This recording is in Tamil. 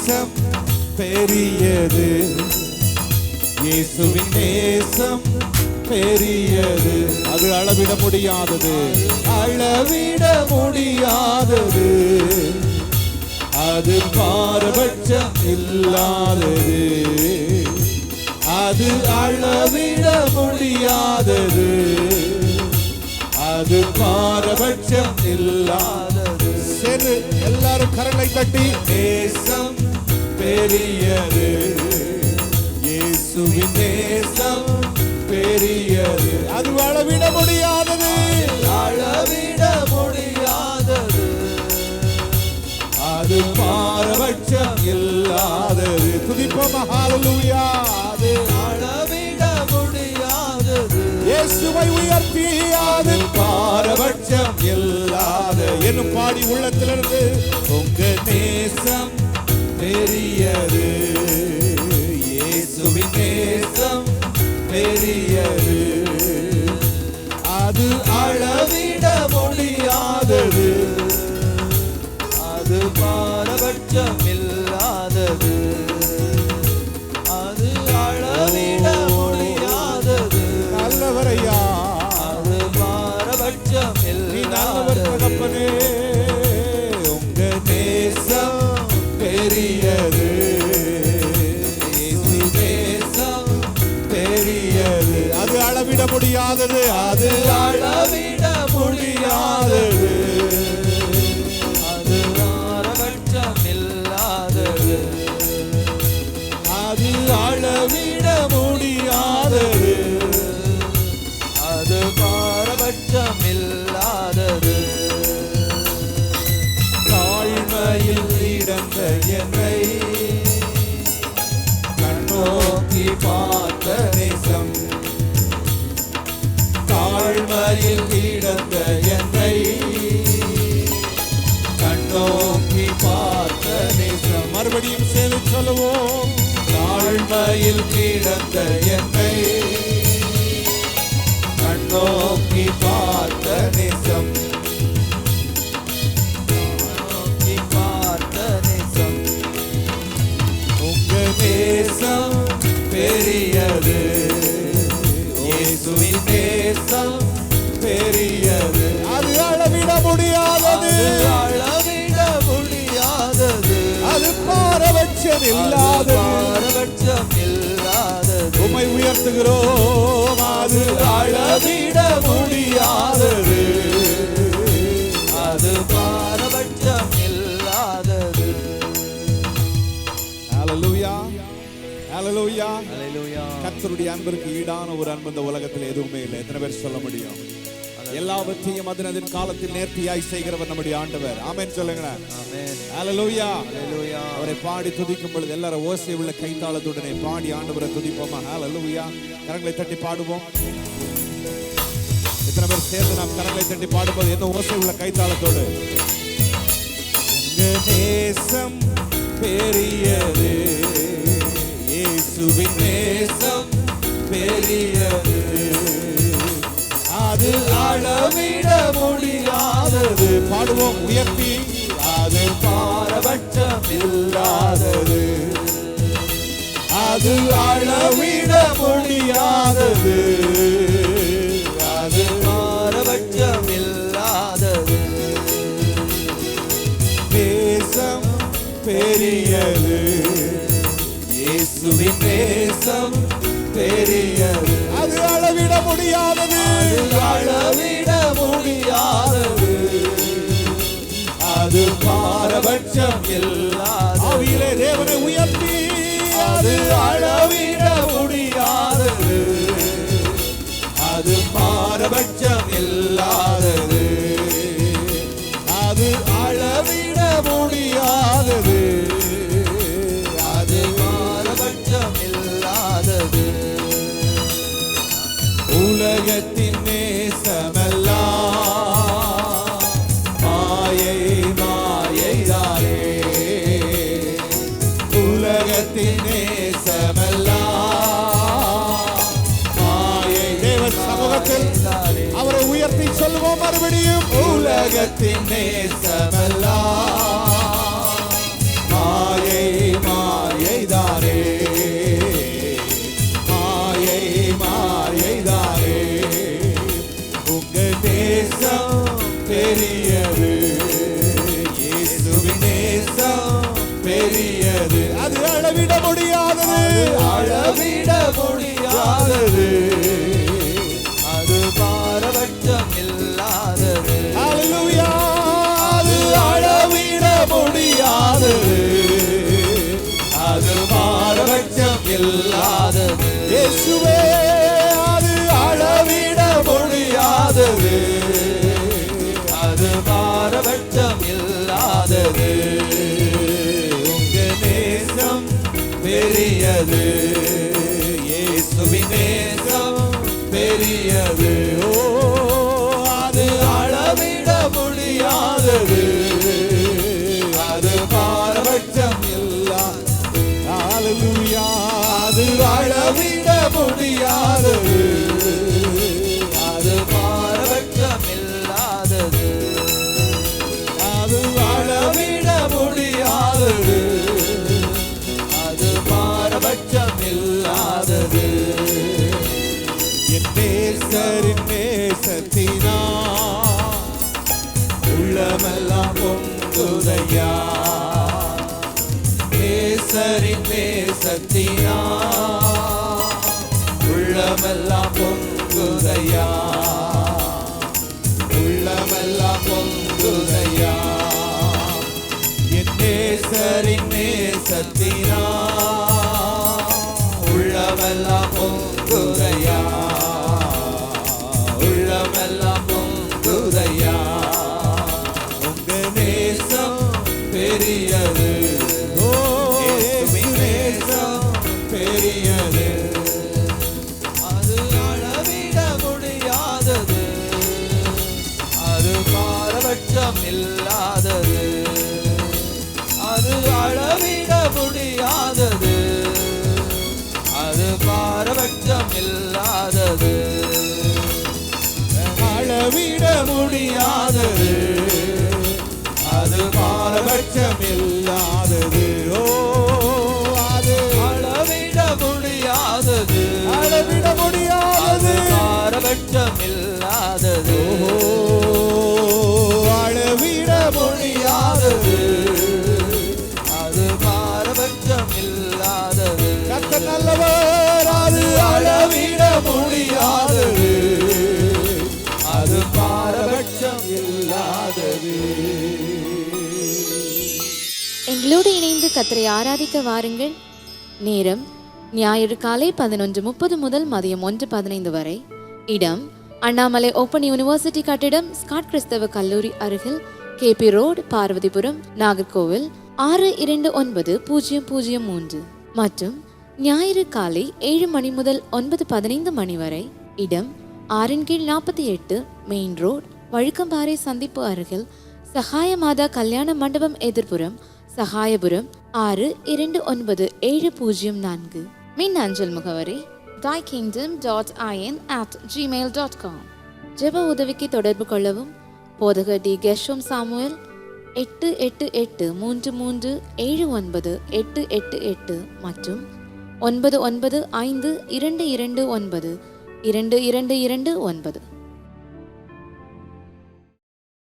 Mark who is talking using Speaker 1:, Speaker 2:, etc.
Speaker 1: பாரபட்சம் பெரியது, இயேசுவின் நேசம் பெரியது. அது அளவிட முடியாதது, அளவிட முடியாதது. அது பாரபட்சம் இல்லாதது, அது அளவிட முடியாதது. அது பாரபட்சம் இல்லாதது. சரி, எல்லாரும் கரங்களை தட்டி நேசம் பெரியது, இயேசுவின் நேசம் பெரியது. அது அளவிட முடியாதது, அளவிட முடியாதது. அது பாரபட்சம் இல்லாதது. துதிப்போம் ஹல்லேலூயா. அது அளவிட முடியாதது. இயேசுவை உயர்த்தி அது பாரபட்சம் இல்லாத என்னும் பாடி உள்ளத்திலிருந்து உங்க நேசம் பெரியது, இயேசுவின் நேசம் பெரியது. அது அளவிட முடியாதது,
Speaker 2: அது பாரபட்சம் இல்லாதது. அது அளவிட முடியாதது.
Speaker 1: நல்லவரையா,
Speaker 2: அது பாரபட்சம்
Speaker 1: நல்லவர் தகப்பனே. உங்க நேசம் பெரியது, நேசம் பெரியது. அது அளவிட முடியாதது, அது அளவிட முடியாதது.
Speaker 2: அது பாரபட்சம் இல்லாதது,
Speaker 1: அது அளவிட முடியாதது.
Speaker 2: அது பாரபட்சம் இல்லாதது.
Speaker 1: தாழ்மையில் கிடந்த என்னை கண்ணோக்கி பார்த்த நேசம், தாழ்மையில் கிடந்த என்னை கண்ணோக்கி பார்த்த நேசம். மறுபடியும் சேர்ந்து சொல்லுவோம். தாழ்மையில் கிடந்த என்னை கண்ணோக்கி பார்த்த நேசம்,
Speaker 2: நோக்கி பார்த்த நேசம்.
Speaker 1: உங்க நேசம் பெரியது, இயேசுவின் நேசம் பெரியது. அது அளவிட முடியாதது,
Speaker 2: அளவிட முடியாதது.
Speaker 1: அது பாரபட்சம் இல்லாதது,
Speaker 2: பாரபட்சம் இல்லாதது.
Speaker 1: உம்மை உயர்த்துகிறோம். அது அளவிட முடியாதது,
Speaker 2: அது பாரபட்சம் இல்லாதது.
Speaker 1: ஹல்லேலூயா, ஹல்லேலூயா.
Speaker 2: ஹல்லேலூயா.
Speaker 1: கர்த்தருடைய அன்பிற்கு ஈடான ஒரு அன்பு இந்த உலகத்தில் எதுவுமே இல்லை. எத்தனை பேர் சொல்ல முடியும்? எல்லாவற்றையும் அதன் காலத்தில் நேர்த்தியாய் செய்கிறவர் நம்முடைய ஆண்டவர். ஆமென் சொல்லுங்களேன்.
Speaker 2: ஆமென்.
Speaker 1: ஹல்லேலூயா.
Speaker 2: ஹல்லேலூயா.
Speaker 1: அவரை பாடி துதிக்கும் பொழுது எல்லாரும் ஓசை உள்ள கைத்தாளத்துடனே பாடி ஆண்டவரை துதிப்போமா? ஹல்லேலூயா. கரங்களை தட்டி பாடுவோம். எத்தனை பேர் சேர்ந்து நாம் கரங்களை தட்டி பாடும்போது என்ன ஓசை உள்ள கைத்தாளத்தோடு? நேசம் பெரியது, இயேசுவின் நேசம் பெரியது. அது அளவிட முடியாதது. பாடுவோம் உயர்த்தி. அது பாரபட்சம் இல்லாதது, அது அளவிட முடியாதது. அது
Speaker 2: பாரபட்சம் இல்லாதது.
Speaker 1: நேசம் பெரியது, இயேசுவின் நேசம் பெரியது. அது அளவிட முடியாதது,
Speaker 2: அது அளவிட முடியாதது.
Speaker 1: அது பாரபட்சம் இல்லாதது. ஆவியிலே தேவனை உயர்த்தி. அது அளவிட முடியாதது, அது பாரபட்சம் இல்லாதது. அது அளவிட முடியாதது,
Speaker 2: அது பாரபட்சம் இல்லாதது.
Speaker 1: உலகத்தின் நேசமெல்லாம் மாயை மாயைதானே. உலகத்தின் நேசமெல்லாம் மாயை. தேவ சமூகத்தில் அவரை உயர்த்தி சொல்வோம் மறுபடியும். உலகத்தின் நேசமெல்லாம் மாயை முடியாதது,
Speaker 2: அளவிட முடியாதது, அது பாரபட்சம் இல்லாதது.
Speaker 1: ஹalleluya.
Speaker 2: அது அளவிட முடியாதது, அது பாரபட்சம் இல்லாதது.
Speaker 1: இயேசுவே,
Speaker 2: அது அளவிட முடியாதது, அது பாரபட்சம் இல்லாதது. உங்க நேசம் பெரியது, இயேசுவின் நேசம் பெரியது. ஓ, அது அளவிட முடியாதது, அது பாரபட்சம் இல்லாதது.
Speaker 1: ஹalleluya.
Speaker 2: அது அளவிட முடியாதது, அது பாரபட்சம் இல்லாதது. அது அளவிட முடியாதது, அது பாரபட்சம் இல்லாதது.
Speaker 1: என் நேசரின் நேசத்தினா
Speaker 2: உள்ளமெல்லாம் பொங்குதையா, நேசரின் நேசத்தினா உள்ளமெல்லாம் பொங்குதையா, உள்ளமெல்லாம் பொங்குதையா. என் நேசரின் நேசத்தினா உள்ளமெல்லாம் பொங்குதையா, உள்ளமெல்லாம் பொங்குதையா. உங்க நேசம் பெரியது,
Speaker 1: ஓ,
Speaker 2: இயேசுவின் நேசம் பெரியது. அது அளவிட முடியாதது, அது பாரபட்சம் இல்லாதது. அது அளவிட முடியாதது, அது பாரபட்சம் இல்லாதது. அளவிட முடியாதது, அது பாரபட்சம் இல்லாதது. ஓ, அது அளவிட முடியாதது,
Speaker 1: அளவிட
Speaker 2: அது
Speaker 1: முடியாதது.
Speaker 2: பாரபட்சம் இல்லாதது.
Speaker 1: ஓ, அளவிட
Speaker 2: முடியாதது, அது பாரபட்சம் இல்லாதது.
Speaker 1: கர்த்தர் நல்லவர்,
Speaker 2: அது அளவிட முடியாதது, அது பாரபட்சம் இல்லாதது.
Speaker 3: எங்களோடு இணைந்து கர்த்தரை ஆராதிக்க வாருங்கள். நேரம் ஞாயிறு காலை 11:30 முதல் மதியம் 1:15 வரை. இடம் அண்ணாமலை ஓப்பன் யூனிவர்சிட்டி கட்டிடம், ஸ்காட் கிறிஸ்தவ கல்லூரி அருகில், KP ரோடு, பார்வதிபுரம், நாகர்கோவில் 629003. மற்றும் ஞாயிறு காலை 7 மணி முதல் 9:15 மணி வரை. இடம் 6/48 மெயின் ரோடு, வழுக்கம்பாறை சந்திப்பு அருகில், சகாய மாதா கல்யாண மண்டபம் எதிர்ப்புறம், சகாயபுரம் 629704. மின் அஞ்சல் முகவரி thaikingdom.in@gmail.com. ஜெப உதவிக்கு தொடர்பு கொள்ளவும். போதகர் டி. கெஷோம் சாமுவேல் 8883379888 மற்றும் 9952292229.